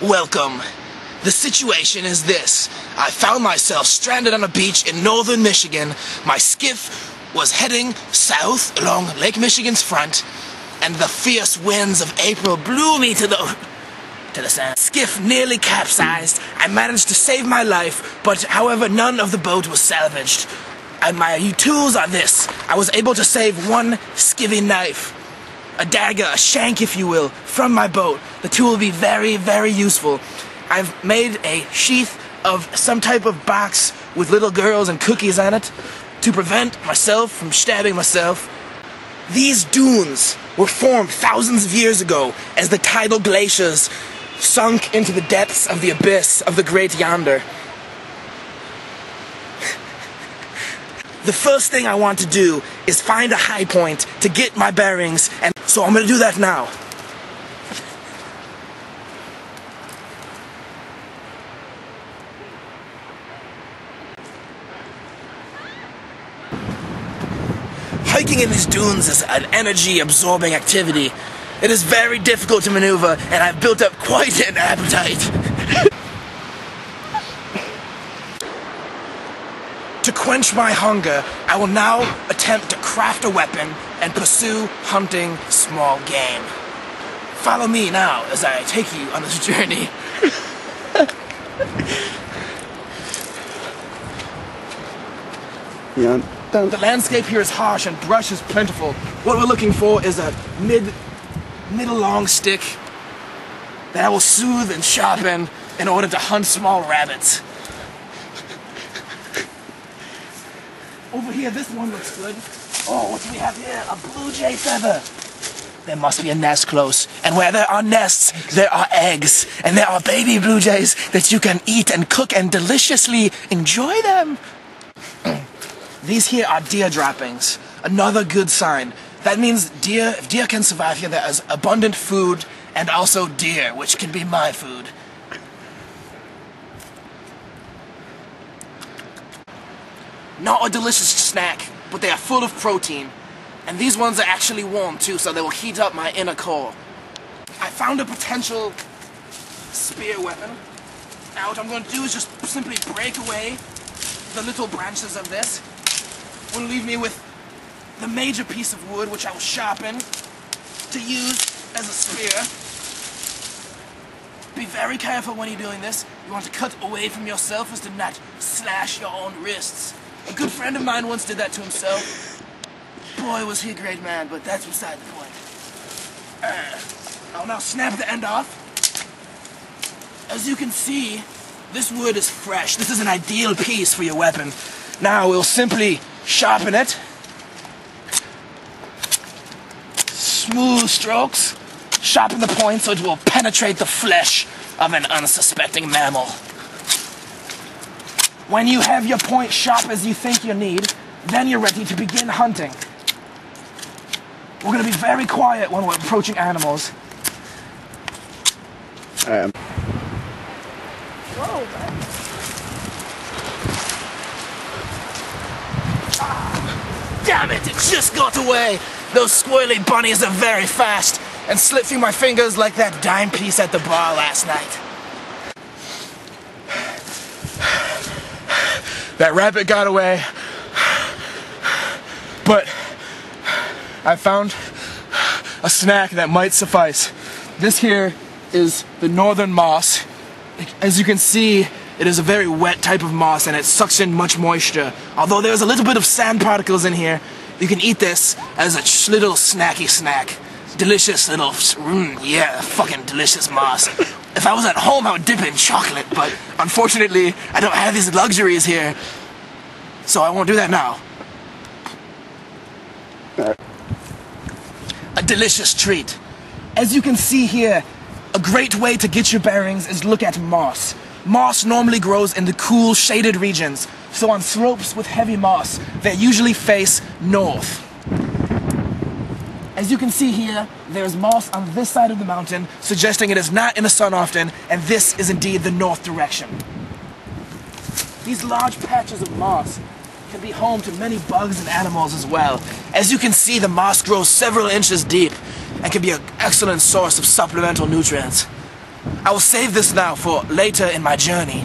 Welcome. The situation is this. I found myself stranded on a beach in northern Michigan. My skiff was heading south along Lake Michigan's front, and the fierce winds of April blew me to the sand. Skiff nearly capsized. I managed to save my life, but however, none of the boat was salvaged. And my tools are this. I was able to save one skivvy knife, a dagger, a shank if you will, from my boat. The tool will be very, very useful. I've made a sheath of some type of box with little girls and cookies on it to prevent myself from stabbing myself. These dunes were formed thousands of years ago as the tidal glaciers sunk into the depths of the abyss of the Great Yonder. The first thing I want to do is find a high point to get my bearings, and so I'm going to do that now. Hiking in these dunes is an energy-absorbing activity. It is very difficult to maneuver, and I've built up quite an appetite. To quench my hunger, I will now attempt to craft a weapon and pursue hunting small game. Follow me now as I take you on this journey. The landscape here is harsh and brush is plentiful. What we're looking for is a middle long stick that I will soothe and sharpen in order to hunt small rabbits. Over here, this one looks good. Oh, what do we have here? A blue jay feather. There must be a nest close. And where there are nests, there are eggs. And there are baby blue jays that you can eat and cook and deliciously enjoy them. These here are deer droppings. Another good sign. That means if deer can survive here, there is abundant food and also deer, which can be my food. Not a delicious snack, but they are full of protein. And these ones are actually warm too, so they will heat up my inner core. I found a potential spear weapon. Now what I'm going to do is just simply break away the little branches of this. Will leave me with the major piece of wood, which I will sharpen to use as a spear. Be very careful when you're doing this. You want to cut away from yourself as to not slash your own wrists. A good friend of mine once did that to himself. Boy, was he a great man, but that's beside the point. I'll now snap the end off. As you can see, this wood is fresh. This is an ideal piece for your weapon. Now we'll simply sharpen it. Smooth strokes. Sharpen the point so it will penetrate the flesh of an unsuspecting mammal. When you have your point sharp as you think you need, then you're ready to begin hunting. We're going to be very quiet when we're approaching animals. Whoa, man. Damn it, it just got away! Those squirrely bunnies are very fast and slipped through my fingers like that dime piece at the bar last night. That rabbit got away, but I found a snack that might suffice. This here is the northern moss. As you can see, it is a very wet type of moss and it sucks in much moisture. Although there's a little bit of sand particles in here, you can eat this as a little snacky snack. Delicious little, yeah, fucking delicious moss. If I was at home, I would dip it in chocolate, but unfortunately, I don't have these luxuries here, so I won't do that now. A delicious treat. As you can see here, a great way to get your bearings is look at moss. Moss normally grows in the cool, shaded regions, so on slopes with heavy moss, they usually face north. As you can see here, there's moss on this side of the mountain, suggesting it is not in the sun often, and this is indeed the north direction. These large patches of moss can be home to many bugs and animals as well. As you can see, the moss grows several inches deep and can be an excellent source of supplemental nutrients. I will save this now for later in my journey.